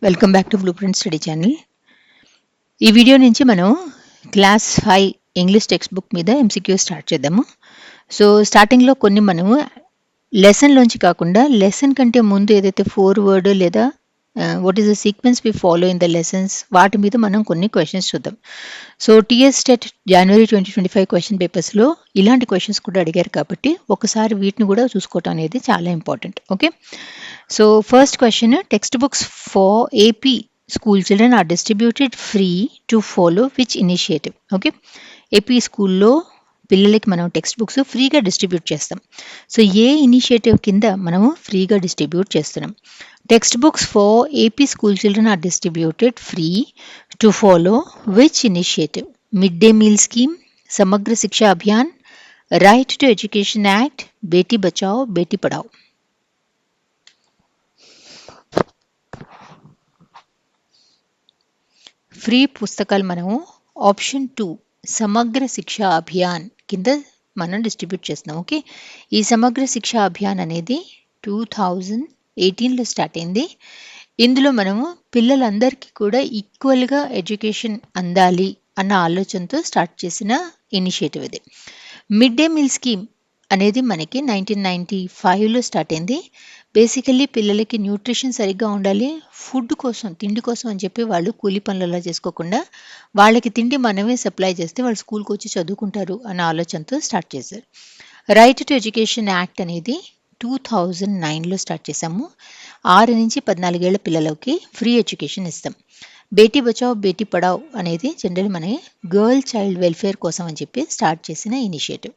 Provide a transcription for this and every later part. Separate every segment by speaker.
Speaker 1: Welcome back to blue print study channel. ఈ video నుంచి మనం క్లాస్ 5 ఇంగ్లీష్ టెక్స్ట్ బుక్ మీద ఎంసీక్యూ స్టార్ట్ చేద్దాము. సో స్టార్టింగ్లో కొన్ని మనము లెసన్లోంచి కాకుండా లెసన్ కంటే ముందు ఏదైతే 4 వర్డ్ లేదా what is the sequence we follow in the lessons వాటి మీద మనం కొన్ని క్వశ్చన్స్ చూద్దాం. So TS TET January 2025 question పేపర్స్లో ఇలాంటి క్వశ్చన్స్ కూడా అడిగారు కాబట్టి ఒకసారి వీటిని కూడా చూసుకోవటం అనేది చాలా important. Okay, so first question, textbooks for AP school children are distributed free to follow which initiative? Okay, AP స్కూల్లో పిల్లలకి మనం టెక్స్ట్ బుక్స్ ఫ్రీగా డిస్ట్రిబ్యూట్ చేస్తాం. సో ఏ ఇనిషియేటివ్ కింద మనము ఫ్రీగా డిస్ట్రిబ్యూట్ చేస్తున్నాం? Textbooks for AP school children are distributed free to follow which initiative? Mid day meal scheme, Samagra Shiksha Abhiyan, right to education act, Beti Bachao Beti Padhao. Free పుస్తకాలు మనము ఆప్షన్ 2 సమగ్ర శిక్ష అభియాన్ కింద మనం డిస్ట్రిబ్యూట్ చేస్తున్నాం. ఓకే, ఈ సమగ్ర శిక్ష అభియాన్ అనేది 2018లో స్టార్ట్ అయింది. ఇందులో మనము పిల్లలందరికీ కూడా ఈక్వల్గా ఎడ్యుకేషన్ అందాలి అన్న ఆలోచనతో స్టార్ట్ చేసిన ఇనిషియేటివ్ ఇది. మిడ్ డే మీల్ స్కీమ్ అనేది మనకి 1995లో స్టార్ట్ అయింది. బేసికల్లీ పిల్లలకి న్యూట్రిషన్ సరిగ్గా ఉండాలి, ఫుడ్ కోసం, తిండి కోసం అని చెప్పి వాళ్ళు కూలి పనులలో చేసుకోకుండా వాళ్ళకి తిండి మనమే సప్లై చేస్తే వాళ్ళు స్కూల్కి వచ్చి చదువుకుంటారు అన్న ఆలోచనతో స్టార్ట్ చేశారు. రైట్ టు ఎడ్యుకేషన్ యాక్ట్ అనేది 2009లో స్టార్ట్ చేశాము. 6 నుంచి 14 ఏళ్ల పిల్లలకి ఫ్రీ ఎడ్యుకేషన్ ఇస్తాం. బేటీ బచాओ బేటీ పడాओ అనేది జనరల్ మన గర్ల్ చైల్డ్ వెల్ఫేర్ కోసం అని చెప్పి స్టార్ట్ చేసిన ఇనిషియేటివ్.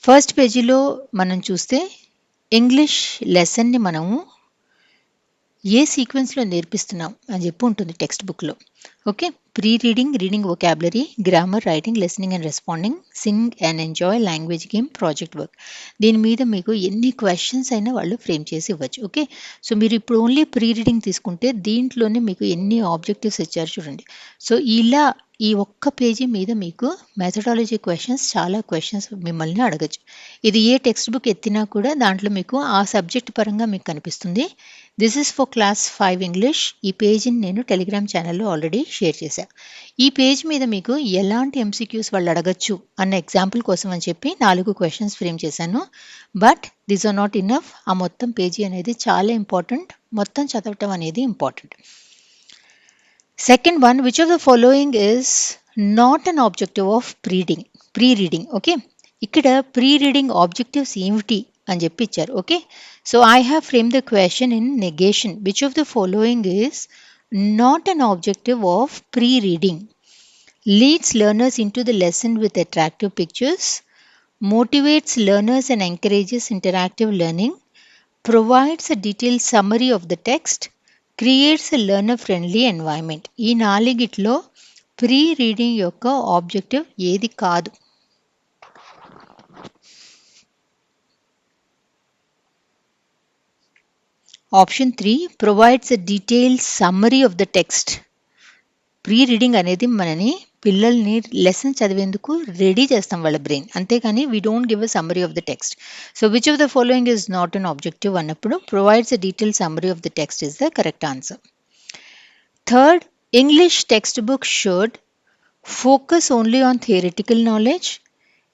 Speaker 1: ఫస్ట్ పేజీలో మనం చూస్తే ఇంగ్లీష్ లెసన్ని మనము ఏ సీక్వెన్స్లో నేర్పిస్తున్నాం అని చెప్పి ఉంటుంది టెక్స్ట్ బుక్లో. Okay, pre reading, reading vocabulary, grammar, writing, listening and responding, Singh and enjoy, language game, project work. దీని మీద మీకు ఎన్ని క్వశ్చన్స్ అయినా వాళ్ళు ఫ్రేమ్ చేసి ఇవ్వచ్చు. ఓకే, సో మీరు ఇప్పుడు ఓన్లీ ప్రీ రీడింగ్ తీసుకుంటే దీంట్లోనే మీకు ఎన్ని ఆబ్జెక్టివ్స్ ఇచ్చారు చూడండి. సో ఇలా ఈ ఒక్క పేజీ మీద మీకు మెథడాలజీ క్వశ్చన్స్, చాలా క్వశ్చన్స్ మిమ్మల్ని అడగచ్చు. ఇది ఏ టెక్స్ట్ బుక్ ఎత్తినా కూడా దాంట్లో మీకు ఆ సబ్జెక్ట్ పరంగా మీకు కనిపిస్తుంది. This is for class 5 English. ఈ పేజీని నేను టెలిగ్రామ్ ఛానల్లో ఆల్రెడీ షేర్ చేశాను. ఈ పేజ్ మీద మీకు ఎలాంటి ఎంసీక్యూస్ వాళ్ళు అడగచ్చు అన్న ఎగ్జాంపుల్ కోసం అని చెప్పి 4 క్వశ్చన్స్ ఫ్రేమ్ చేశాను. But these are not enough. ఆ మొత్తం పేజీ అనేది చాలా ఇంపార్టెంట్, మొత్తం చదవటం అనేది important. Second one, which of the following is not an objective of pre reading? Okay, ఇక్కడ ప్రీ రీడింగ్ ఆబ్జెక్టివ్స్ ఏమిటి అని చెప్పి ఇచ్చారు. Okay, so I have frame the question in negation. Which of the following is not an objective of pre reading? Leads learners into the lesson with attractive pictures, motivates learners and encourages interactive learning, provides a detailed summary of the text, creates a learner friendly environment. ఈ నాలుగిట్లో pre reading యొక్క objective ఏది కాదు? Option 3 provides a detailed summary of the text. Pre reading అనేది మనని పిల్లల్ని lesson చదివేందుకు ready చేస్తాం వాళ్ళ brain, అంతేకాని we don't give a summary of the text. So which of the following is not an objective అన్నప్పుడు provides a detailed summary of the text is the correct answer. Third, English textbook should focus only on theoretical knowledge,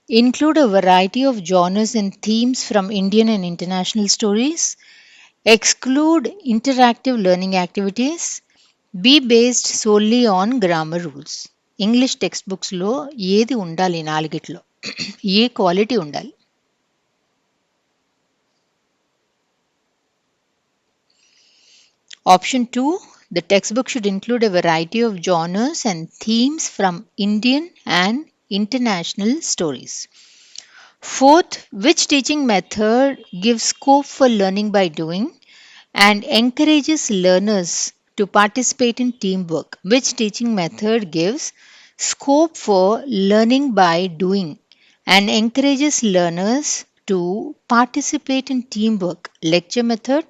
Speaker 1: include a variety of genres and themes from Indian and international stories, exclude interactive learning activities, be based solely on grammar rules. English text బుక్స్లో ఏది ఉండాలి? నాలుగిట్లో ఏ quality ఉండాలి? Option 2, the textbook should include a variety of genres and themes from Indian and international stories. Fourth, which teaching method gives scope for learning by doing and encourages learners to participate in teamwork? Which teaching method gives scope for learning by doing and encourages learners to participate in teamwork? Lecture method,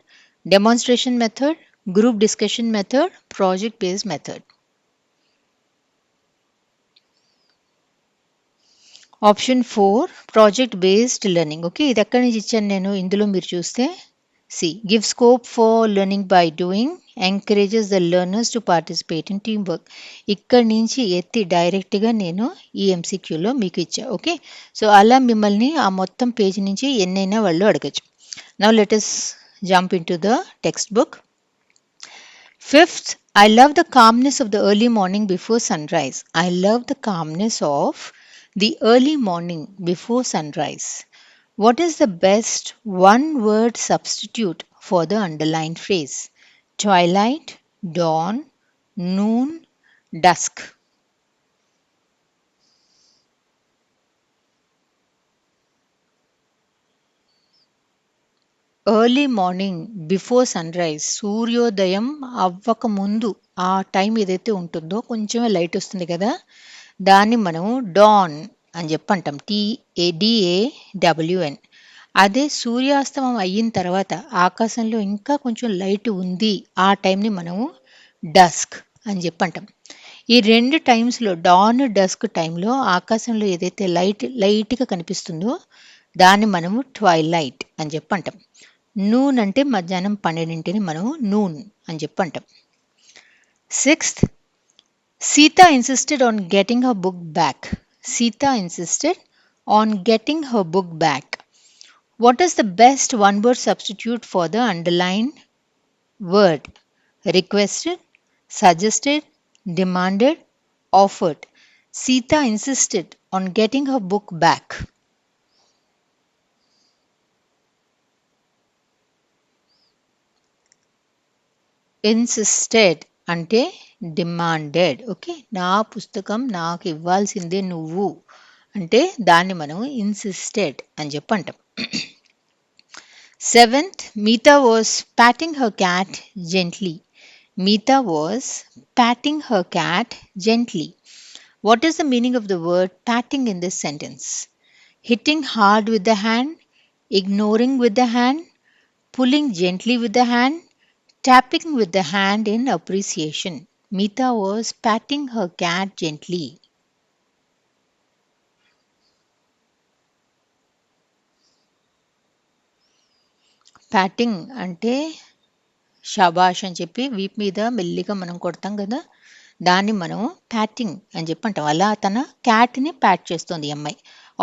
Speaker 1: demonstration method, group discussion method, project based method. Option 4 project based learning. Okay, ఇది ఎక్కడి నుంచి ఇచ్చాను నేను? ఇందులో మీరు చూస్తే C. Give scope for learning by doing. Encourages the learners to participate in teamwork. ఇక్కడి నుంచి ఎత్తి డైరెక్ట్గా నేను ఈ ఎంసీక్యూలో మీకు ఇచ్చా. ఓకే, సో అలా మిమ్మల్ని ఆ మొత్తం పేజీ నుంచి ఎన్నైనా వాళ్ళు అడగచ్చు. Now let us jump into the textbook. Fifth, I love the calmness of the early morning before sunrise. I love the calmness of the early morning before sunrise. What is the best one word substitute for the underlined phrase? Twilight, dawn, noon, dusk. Early morning before sunrise, సూర్యోదయం అవ్వక ముందు ఆ time ఏదైతే ఉంటుందో కొంచెమే light వస్తుంది కదా, దాన్ని మనం డాన్ అని చెప్పి అంటాం. DAWN. అదే సూర్యాస్తమం అయిన తర్వాత ఆకాశంలో ఇంకా కొంచెం లైట్ ఉంది, ఆ టైంని మనము డస్క్ అని చెప్పి అంటాం. ఈ రెండు టైమ్స్లో డాన్ డస్క్ టైంలో ఆకాశంలో ఏదైతే లైట్గా కనిపిస్తుందో దాన్ని మనము ట్వైలైట్ అని చెప్పి అంటాం. నూన్ అంటే మధ్యాహ్నం 12ని మనం నూన్ అని చెప్పి అంటాం. Sixth, Sita insisted on getting her book back. Sita insisted on getting her book back. What is the best one word substitute for the underlined word? Requested, suggested, demanded, offered. Sita insisted on getting her book back. Insisted అంటే demanded. Okay, నా పుస్తకం నాకు ఇవ్వాల్సిందే నువ్వు అంటే దాన్ని మనం insisted అని చెప్పి అంటాం. Seventh, Meeta was patting her cat gently. Meeta was patting her cat gently. What is the meaning of the word patting in this sentence? Hitting hard with the hand, ignoring with the hand, pulling gently with the hand, tapping with the hand in appreciation. Meeta was patting her cat gently. Patting అంటే షాబాష్ అని చెప్పి వీపు మీద మెల్లిగా మనం కొడతాం కదా, దాన్ని మనం ప్యాటింగ్ అని చెప్పి అంటాం. అలా తన క్యాట్ని ప్యాట్ చేస్తుంది ఈ అమ్మాయి.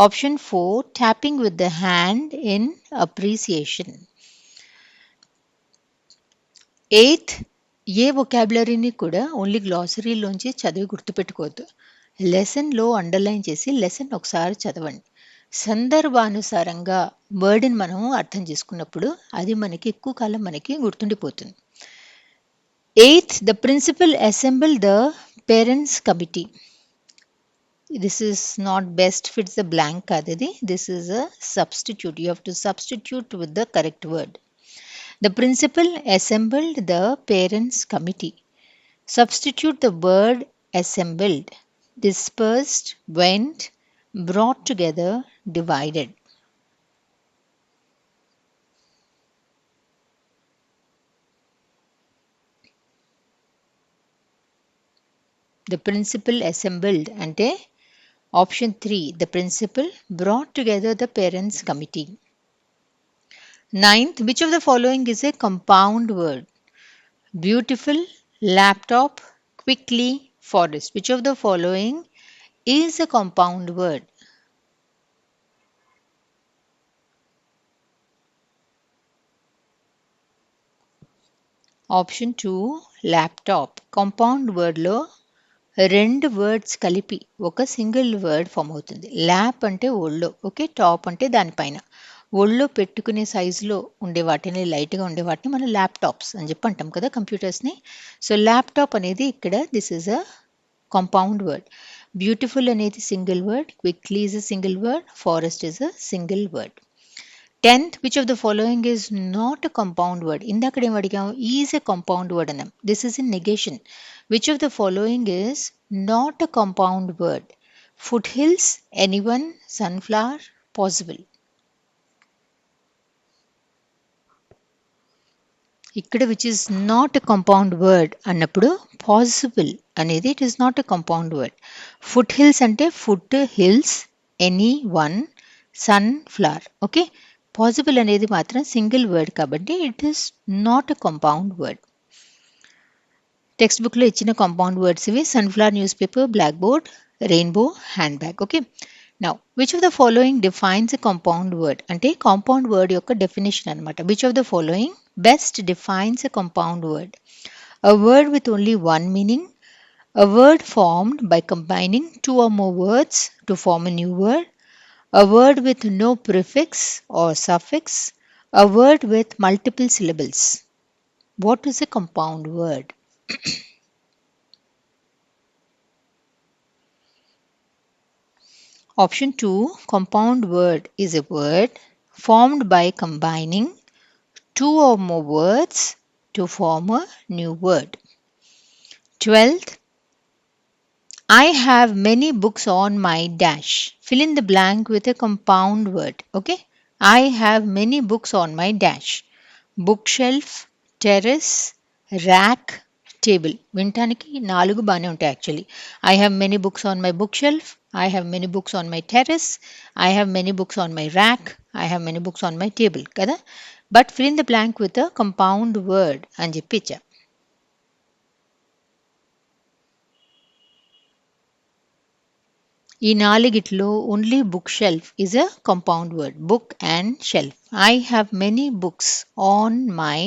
Speaker 1: Option 4, tapping with the hand in appreciation. Eighth, ఏ వొకాబులరీని కూడా ఓన్లీ గ్లాసరీలోంచి చదివి గుర్తుపెట్టుకోవద్దు. లెసన్లో అండర్లైన్ చేసి లెసన్ ఒకసారి చదవండి. సందర్భానుసారంగా వర్డ్ని మనం అర్థం చేసుకున్నప్పుడు అది మనకి ఎక్కువ కాలం మనకి గుర్తుండిపోతుంది. Eighth, the principal assemble the parents committee. This is not best fits the blank kadadi. This is a substitute. You have to substitute with the correct word. The principal assembled the parents committee. Substitute the word assembled. Dispersed, went, brought together, divided. The principal assembled ante option 3, the principal brought together the parents committee. Ninth, which of the following is a compound word? Beautiful, laptop, quickly, forest. Which of the following is a compound word? Option 2, laptop. Compound వర్డ్లో రెండు words కలిపి ఒక single word form అవుతుంది. Lap అంటే ఒళ్ళో, okay, top అంటే దానిపైన. ఒళ్ళో పెట్టుకునే సైజులో ఉండే వాటిని, లైట్గా ఉండే వాటిని మనం ల్యాప్టాప్స్ అని చెప్పి అంటాం కదా కంప్యూటర్స్ని. సో ల్యాప్టాప్ అనేది ఇక్కడ this is a compound word. Beautiful అనేది single word, quickly is a single word, forest is a single word. 10th, which of the following is not a compound word? ఇందాక ఏం అడిగాం, ఈజ్ ఎ కాంపౌండ్ వర్డ్ అన్నాం. This is in negation. Which of the following is not a compound word? Foothills, anyone, sunflower, possible. ఇక్కడ which is not a compound word అన్నప్పుడు possible అనేది it is not a compound word. Foothills అంటే foothills, any one, sunflower. Okay, possible అనేది మాత్రం single word కాబట్టి it is not a compound word. Text బుక్లో ఇచ్చిన compound words ఇవి: sunflower, newspaper, blackboard, rainbow, handbag. Okay, now which of the following defines a compound word అంటే compound word యొక్క definition అనమాట. Which of the following best defines a compound word? A word with only one meaning, a word formed by combining two or more words to form a new word, a word with no prefix or suffix, a word with multiple syllables. What is a compound word? Option 2, compound word is a word formed by combining two or more words to form a new word. 12th, I have many books on my dash. Fill in the blank with a compound word. Okay, I have many books on my dash. Bookshelf, terrace, rack, table. వినటానికి 4 బాగానే ఉంటాయి actually. I have many books on my bookshelf, I have many books on my terrace, I have many books on my rack, I have many books on my table కదా. But fill in the blank with a compound word అని చెప్పి ఇచ్చా. ఈ నాలుగిట్లో only bookshelf is a compound word. Book and shelf. I have many books on my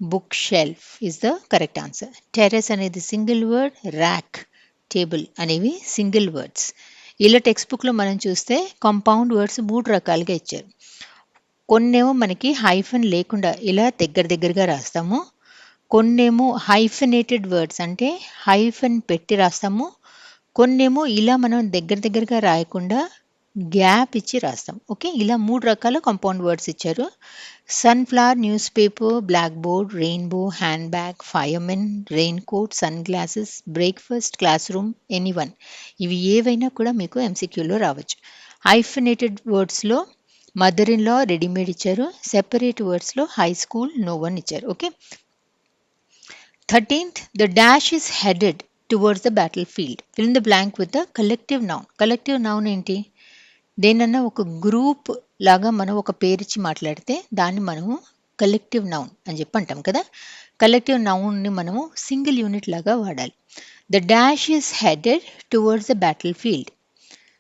Speaker 1: bookshelf is the correct answer. Terrace అనేది single word, rack, table అనేవి single words. ఇలా text బుక్లో మనం చూస్తే కంపౌండ్ వర్డ్స్ 3 రకాలుగా ఇచ్చారు. కొన్నేమో మనకి హైఫన్ లేకుండా ఇలా దగ్గరగా రాస్తాము. కొన్నేమో హైఫనేటెడ్ వర్డ్స్ అంటే హైఫన్ పెట్టి రాస్తాము. కొన్నేమో ఇలా మనం దగ్గరగా రాయకుండా గ్యాప్ ఇచ్చి రాస్తాం. ఓకే, ఇలా 3 రకాల కాంపౌండ్ వర్డ్స్ ఇచ్చారు. Sunflower, newspaper, blackboard, rainbow, handbag, firemen, raincoat, sunglasses, breakfast, classroom, anyone. ఇవి ఏవైనా కూడా మీకు ఎంసీక్యూలో రావచ్చు. హైఫనేటెడ్ వర్డ్స్లో మదర్ ఇన్ లా, రెడీమేడ్ ఇచ్చారు. సెపరేట్ వర్డ్స్లో హై స్కూల్, నో వన్ ఇచ్చారు. Okay, 13th, the dash is headed towards the battlefield. Fill in the blank with the collective noun. Collective noun ఏంటి? దేనన్నా ఒక గ్రూప్ లాగా మనం ఒక పేరిచ్చి మాట్లాడితే దాన్ని మనము కలెక్టివ్ నౌన్ అని చెప్పి అంటాం కదా. కలెక్టివ్ నౌన్ని మనము సింగిల్ యూనిట్ లాగా వాడాలి. The dash is headed towards the battlefield.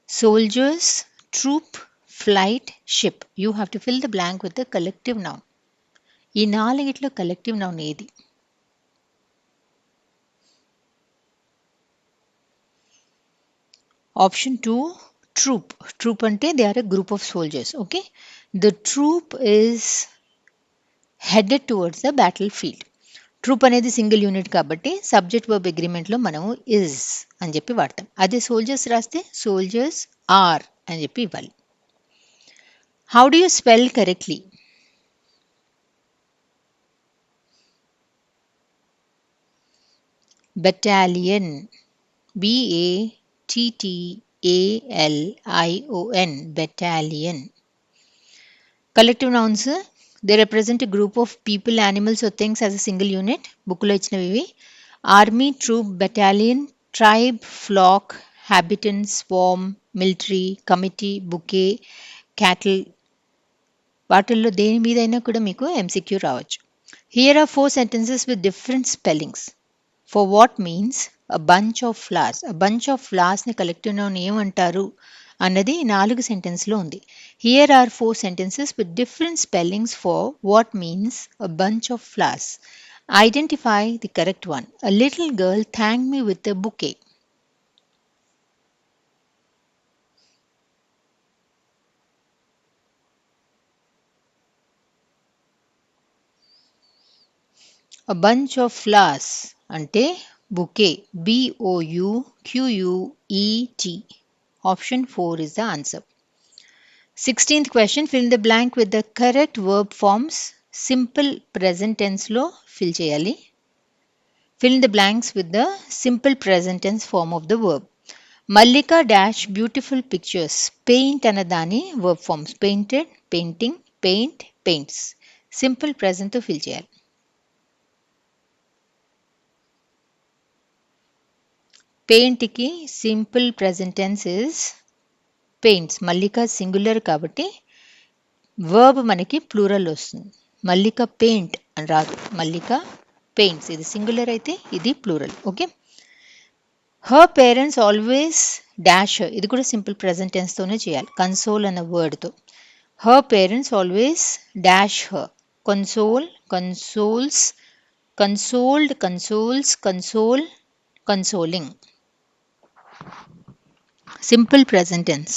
Speaker 1: Soldiers, troop, flight, ship. You have to fill the blank with the collective noun. ఈ నాలుగిట్లో కలెక్టివ్ నౌన్ ఏది? Option 2, troop. Troop అంటే they are a group of soldiers. Okay, the troop is headed towards the battlefield. Troop అనేది single unit కాబట్టి subject verb అగ్రిమెంట్లో మనము is అని చెప్పి వాడతాం. అదే సోల్జర్స్ రాస్తే సోల్జర్స్ ఆర్ అని చెప్పి ఇవ్వాలి. How do you spell correctly? Battalion, BATTALION, battalion. Collective nouns, they represent a group of people, animals or things as a single unit. బుక్లో ఇచ్చినవి ఇవి: army, troop, battalion, tribe, flock, habitant, swarm, military, committee, bouquet, cattle. వాటిల్లో దేని మీదైనా కూడా మీకు MCQ రావచ్చు. Here are 4 sentences with different spellings. For what means a bunch of flowers. A bunch of flowers ని కలెక్టివ్ నౌన్ ఏమంటారు అన్నది 4 సెంటెన్స్లో ఉంది. Here are 4 sentences with different spellings for what means a bunch of flowers. Identify the correct one. A little girl thanked me with a bouquet. A bunch of flowers అంటే bouquet, BOUQUET. Option 4 is the answer. 16th question, fill in the blank with the correct verb forms. Simple present tense లో fill చేయాలి. Fill in the blanks with the simple present tense form of the verb. Mallika dash beautiful pictures. Paint అన్నదాని verb forms. Painted, painting, paint, paints. Simple present తో fill చేయాలి. పెయింట్కి simple present tense is paints. Mallika singular కాబట్టి verb మనకి plural వస్తుంది. Mallika paint అని రాదు, మల్లిక paints. ఇది singular అయితే ఇది plural. Okay. Her parents always dash, ఇది కూడా సింపుల్ ప్రెజెంట్ టెన్స్ తోనే చేయాలి, కన్సోల్ అన్న వర్డ్తో. Her parents always dash her, console, consoles, consoled, consoles, console, consoling. Simple present tense.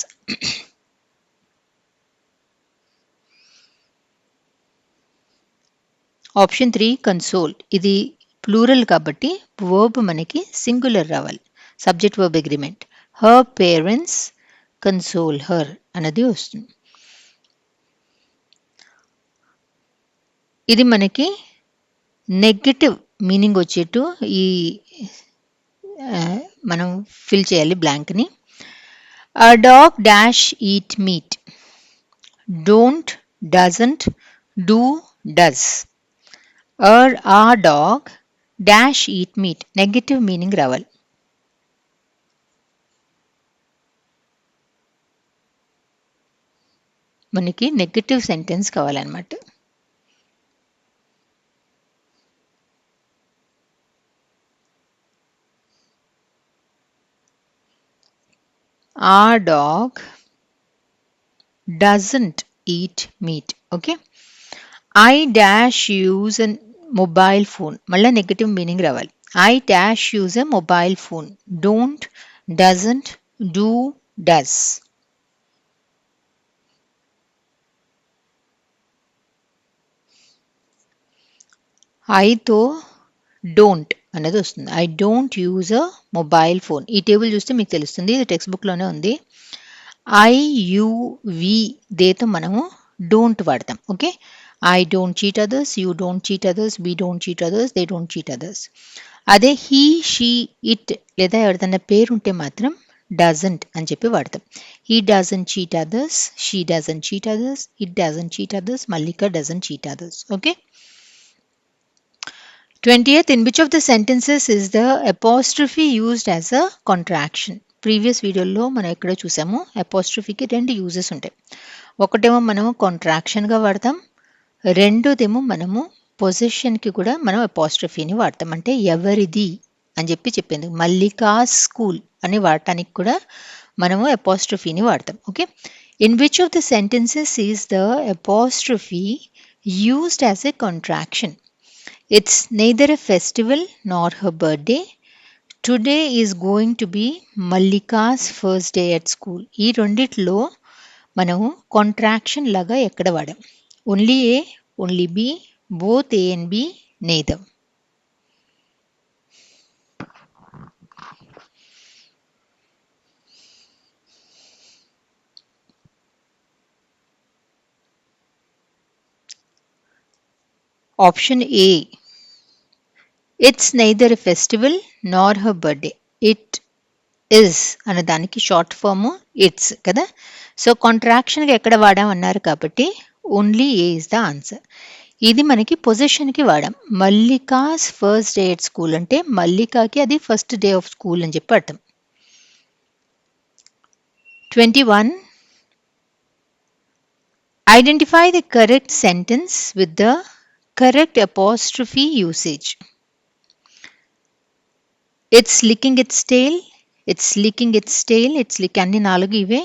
Speaker 1: Option 3 console, ఇది ప్లూరల్ కాబట్టి వర్బ్ మనకి సింగులర్ రావాలి, subject verb agreement. Her parents console her అన్నది వస్తుంది. ఇది మనకి నెగటివ్ మీనింగ్ వచ్చేట్టు ఈ మనం ఫిల్ చేయాలి బ్లాంక్ని. A dog dash eat meat. Don't, doesn't, do, does. A dog dash eat meat. Negative meaning రావాలి. మనకి నెగటివ్ సెంటెన్స్ కావాలన్నమాట. A dog doesn't eat meat. Okay. I dash use a mobile phone. మళ్ళీ negative meaning రావాలి. I dash use a mobile phone. Don't, doesn't, do, does. ఐతో don't అనేది వస్తుంది. I don't use a mobile phone. ఈ table చూస్తే మీకు తెలుస్తుంది, ఇది టెక్స్ట్ బుక్లోనే ఉంది. ఐ, యు, వి, దేతో మనము డోంట్ వాడతాం. Okay. I don't cheat others, you don't cheat others, we don't cheat others, they don't cheat others. అదే హీ, షీ, ఇట్ లేదా ఎవరిదన్నా పేరు ఉంటే మాత్రం డజంట్ అని చెప్పి వాడతాం. He doesn't cheat others, she doesn't cheat others, it doesn't cheat others, Mallika doesn't cheat others. Okay. 20th, in which of the sentences is the apostrophe used as a contraction? Previous వీడియోలో మనం ఎక్కడ చూసాము, అపోస్ట్రఫీకి రెండు uses ఉంటాయి. ఒకటేమో మనము కాంట్రాక్షన్గా వాడతాం, రెండోదేమో మనము పొజిషన్కి కూడా మనం అపోస్ట్రఫీని వాడతాం. అంటే ఎవరిది అని చెప్పి చెప్పింది, మల్లికా స్కూల్ అని వాడటానికి కూడా మనము అపోస్ట్రఫీని వాడతాం. Okay. In which of the sentences is the apostrophe used as a contraction? It's neither a festival nor her birthday. Today is going to be Mallika's first day at school. ఈ రెండిట్లో మనము contraction లాగా ఎక్కడ వాడాం? Only A, only B, both A and B, neither. Option A, it's neither a festival nor her birthday. It is అనే దానికి short form it's కదా. So కాంట్రాక్షన్గా ఎక్కడ వాడామన్నారు కాబట్టి only A is the answer. ఇది మనకి పొజిషన్కి వాడాం. Mallika's first day at school అంటే మల్లికాకి అది ఫస్ట్ డే ఆఫ్ స్కూల్ అని చెప్పి అర్థం. 21. Identify the correct sentence with the correct apostrophe usage. It's licking its tail, it's licking its tail, it's lick, అన్ని 4 ఇవే.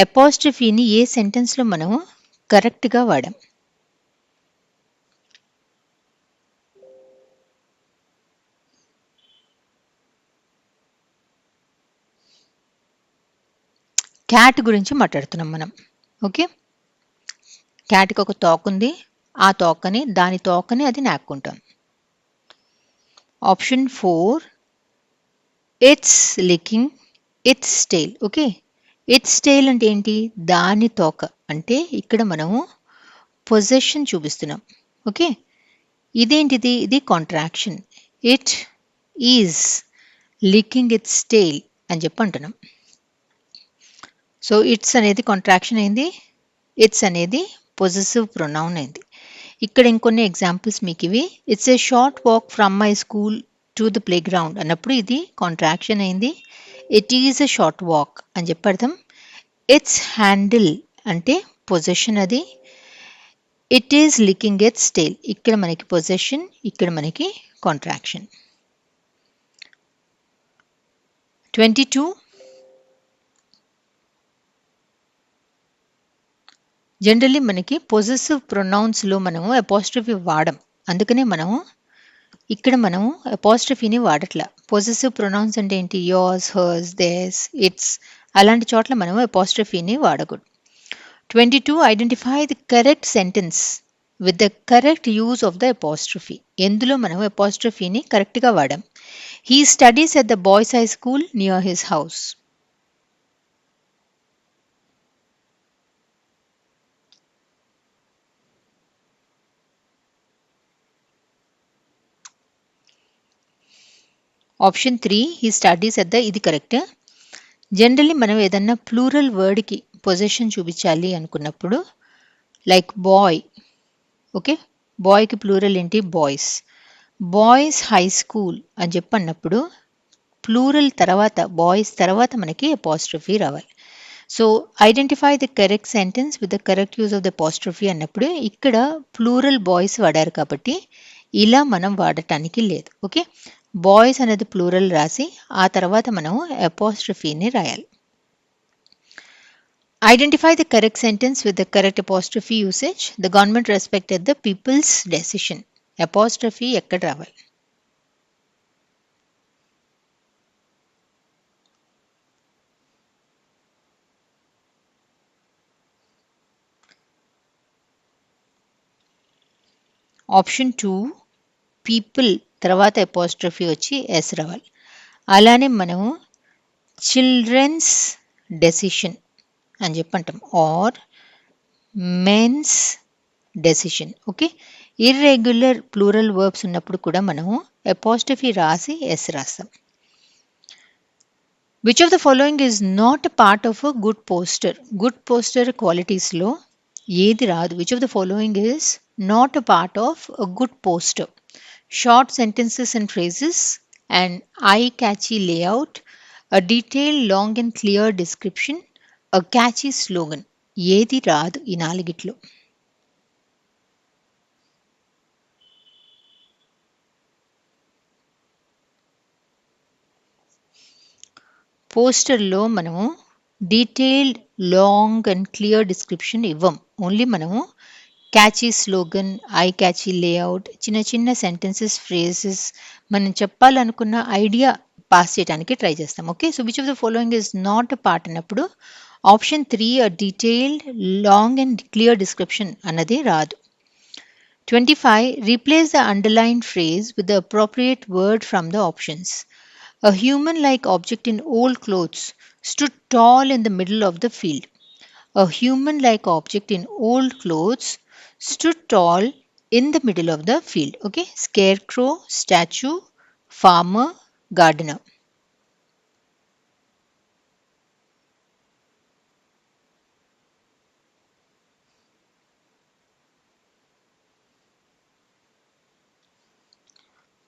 Speaker 1: అపోస్ట్రఫీని ఏ సెంటెన్స్లో మనము కరెక్ట్గా వాడాం? క్యాట్ గురించి మాట్లాడుతున్నాం మనం. ఓకే. క్యాట్కి ఒక తోక ఉంది, ఆ తోకని దాని తోకని అది నాక్కుంటాం. Option 4, it's licking its tail. Okay. It's tail అంటే ఏంటి? దాని తోక. అంటే ఇక్కడ మనము పొజెషన్ చూపిస్తున్నాం. ఓకే. ఇదేంటిది? ఇది contraction. It is licking its tail అని చెప్పి అంటున్నాం. సో ఇట్స్ అనేది కాంట్రాక్షన్ అయింది, ఇట్స్ అనేది పొజెసివ్ ప్రొనౌన్ అయింది. ఇక్కడ ఇంకొన్ని ఎగ్జాంపుల్స్ మీకు ఇవి. It's a short walk from my school to the playground అన్నప్పుడు ఇది కాంట్రాక్షన్ అయింది. It is a short walk అని చెప్పి అర్థం. ఇట్స్ హ్యాండిల్ అంటే పొజిషన్ అది. It is licking its tail. ఇక్కడ మనకి పొజెషన్, ఇక్కడ మనకి కాంట్రాక్షన్. 22 జనరల్లీ మనకి పొజెసివ్ ప్రొనౌన్స్లో మనము అపాస్ట్రఫీ వాడం. అందుకనే మనము ఇక్కడ మనము అపాస్ట్రఫీని వాడట్లా. పొజెసివ్ ప్రొనౌన్స్ అంటే ఏంటి? యోర్స్, హర్స్, దేర్స్, ఇట్స్, అలాంటి చోట్ల మనము అపాస్ట్రఫీని వాడకూడదు. 22 identify the correct sentence with the correct use of the apostrophe. ఎందులో మనం అపాస్ట్రఫీని కరెక్ట్గా వాడాం. He studies at the boys high school near his house. Option 3 he studies at the, ఇది కరెక్ట్. జనరల్లీ మనం ఏదన్నా ప్లూరల్ వర్డ్కి పొజిషన్ చూపించాలి అనుకున్నప్పుడు లైక్ బాయ్, ఓకే, బాయ్కి ప్లూరల్ ఏంటి? బాయ్స్. బాయ్స్ హై స్కూల్ అని చెప్పన్నప్పుడు ప్లూరల్ తర్వాత, బాయ్స్ తర్వాత మనకి అపాస్ట్రఫీ రావాలి. So identify the correct sentence with the correct use of the apostrophe అన్నప్పుడు ఇక్కడ ప్లూరల్ బాయ్స్ వాడారు కాబట్టి ఇలా మనం వాడటానికి లేదు. ఓకే, బాయ్స్ అనేది ప్లూరల్ రాసి ఆ తర్వాత మనం అపాస్ట్రఫీని రాయాలి. Identify the correct sentence with the correct apostrophe usage. The government respected the people's decision. Apostrophe ఎక్కడ రావాలి? ఆప్షన్ 2 పీపుల్ తర్వాత అపాస్ట్రఫీ వచ్చి ఎస్ రావాలి. అలానే మనము చిల్డ్రన్స్ డెసిషన్ అని చెప్పంటాం, or men's decision. Okay, irregular plural verbs ఉన్నప్పుడు కూడా మనము అపాస్ట్రఫీ రాసి ఎస్ రాస్తాం. Which of the following is not a part of a good poster? Good poster క్వాలిటీస్లో ఏది రాదు? Which of the following is not a part of a good poster? Short sentences and phrases, an eye-catchy layout, a detailed, long and clear description, a catchy slogan. ఏది రాదు ఈ నాలుగిట్లో? పోస్టర్లో మనము detailed, long and clear description ఇవ్వం. Only మనము catchy slogan, eye catchy layout, చిన్న చిన్న సెంటెన్సెస్, ఫ్రేజెస్, మనం చెప్పాలనుకున్న ఐడియా పాస్ చేయడానికి ట్రై చేస్తాం. Okay, so which of the following is not a part అన్నప్పుడు option 3 a detailed, long and clear description అన్నది రాదు. 25 replace the underlined phrase with the appropriate word from the options. A human-like object in old clothes stood tall in the middle of the field. A human-like object in old clothes stood tall in the middle of the field. Okay, scarecrow, statue, farmer, gardener.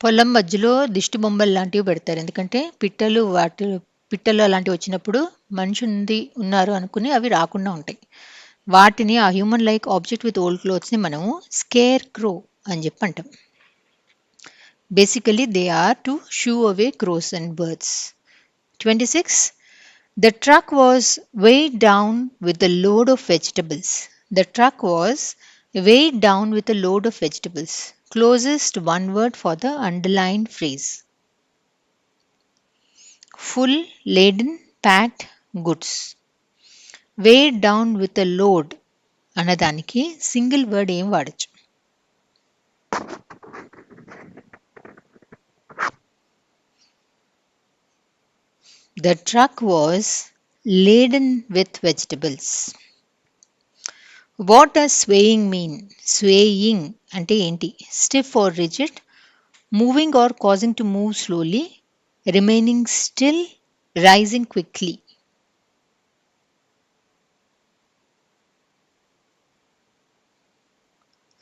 Speaker 1: పొలం మధ్యలో దిష్టి బొమ్మలు లాంటివి పెడతారు. ఎందుకంటే పిట్టలు అలాంటివి వచ్చినప్పుడు మనిషి ఉన్నారు అనుకుని అవి రాకుండా ఉంటాయి. వాటిని, ఆ human like object with old క్లోత్స్ని మనము స్కేర్ క్రో అని చెప్పి అంటాం. Basically they are to shoo away crows and birds. 26 The truck was weighed down with a load of vegetables. The truck was weighed down with a load of vegetables. Closest one word for the underlined phrase. Full, laden, packed, goods. Weighed down with a load అన్నదానికి single word ఏం వాడచ్చు? The truck was laden with vegetables. What does swaying mean? Swaying అంటే ఏంటి? Stiff or rigid, moving or causing to move slowly, remaining still, rising quickly.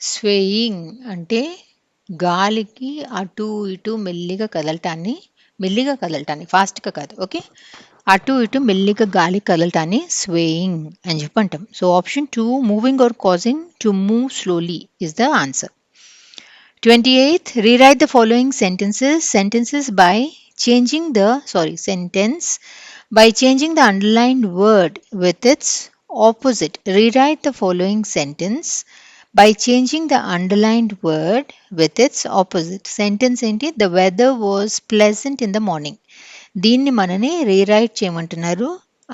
Speaker 1: Swaying అంటే గాలికి అటు ఇటు మెల్లిగా కదలటాన్ని, ఫాస్ట్గా కాదు. ఓకే, అటు ఇటు మెల్లిగా గాలి కదలటాన్ని స్వేయింగ్ అని చెప్పి అంటాం. So option 2 moving or causing to move slowly is the answer. 28th, rewrite the following sentences by changing the sentence by changing the underlined word with its opposite. Rewrite the following sentence by changing the underlined word with its opposite. Sentence ఏంటి? The weather was pleasant in the morning. దీన్ని మనని rewrite చేయమంటున్నారు.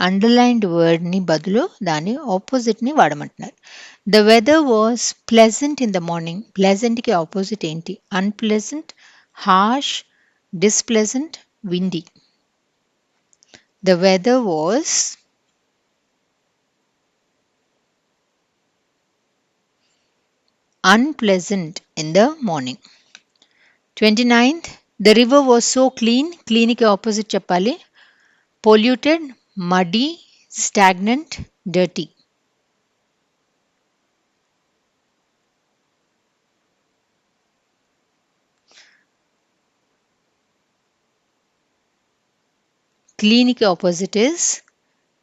Speaker 1: Underlined వర్డ్ని బదులు దాని ఆపోజిట్ని వాడమంటున్నారు. The weather was pleasant in the morning. ప్లెజెంట్కి ఆపోజిట్ ఏంటి? Unpleasant, harsh, displeasant, windy. The weather was unpleasant in the morning. 29th, the river was so clean. Clean ki opposite చెప్పాలి. Polluted, muddy, stagnant, dirty. Clean ki opposite is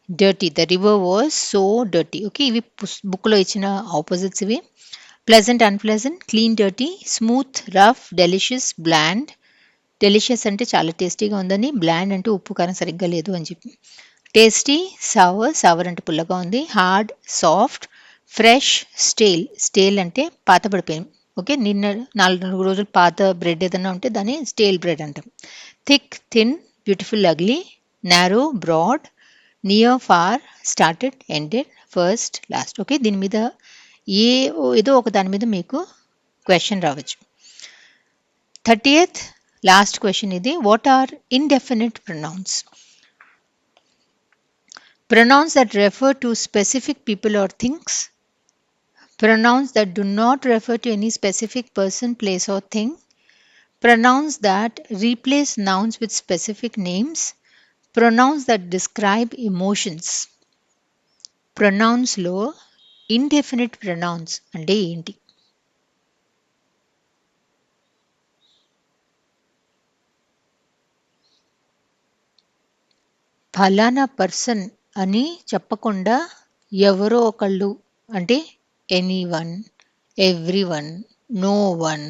Speaker 1: dirty. The river was so dirty. Okay, ఇవి book లో ఇచ్చిన opposites ఇవి. Pleasant, unpleasant, clean, dirty, smooth, rough, delicious, bland. Delicious అంటే చాలా టేస్టీగా ఉందని, bland అంటే ఉప్పు కారం సరిగ్గా లేదు అని చెప్పి. టేస్టీ, సవర్ అంటే పుల్లగా ఉంది. హార్డ్, సాఫ్ట్, ఫ్రెష్, స్టేల్ అంటే పాత పడిపోయింది. ఓకే, నిన్న 4 రోజులు పాత బ్రెడ్ ఏదైనా ఉంటే దాన్ని స్టేల్ బ్రెడ్ అంటాం. Thick, thin, beautiful, ugly, narrow, broad, near, far, started, ended, first, last. Okay, దీని మీద ఏదో ఒక దాని మీద మీకు క్వశ్చన్ రావచ్చు. 30th లాస్ట్ క్వశ్చన్ ఇది. What are indefinite pronouns? Pronouns that refer to specific people or things. Pronouns that do not refer to any specific person, place or thing. Pronouns that replace nouns with specific names. Pronouns that describe emotions. Pronouns లో indefinite pronouns అంటే ఏంటి? ఫలానా person అని చెప్పకుండా ఎవరో ఒకళ్ళు అంటే anyone, everyone, no one,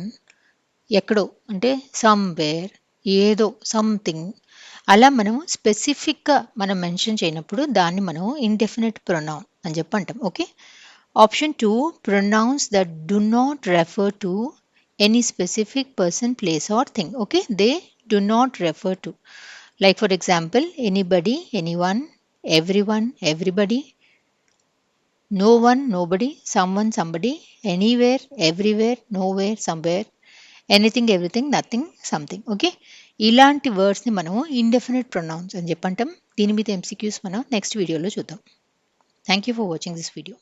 Speaker 1: ఎక్కడో అంటే సమ్వేర్, ఏదో సంథింగ్, అలా మనం స్పెసిఫిక్గా మనం మెన్షన్ చేయనప్పుడు దాన్ని మనం ఇండెఫినిట్ ప్రొనౌన్ అని చెప్పి అంటాం. Okay, option 2 pronouns that do not refer to any specific person, place or thing. Okay, they do not refer to. Like for example, anybody, anyone, everyone, everybody, no one, nobody, someone, somebody, anywhere, everywhere, nowhere, somewhere, anything, everything, nothing, something. Okay, ఇలాంటి వర్డ్స్ని మనము indefinite pronounce అని చెప్పంటాం. దీని మీద MCQs మనం next వీడియోలో చూద్దాం. Thank you for watching this video.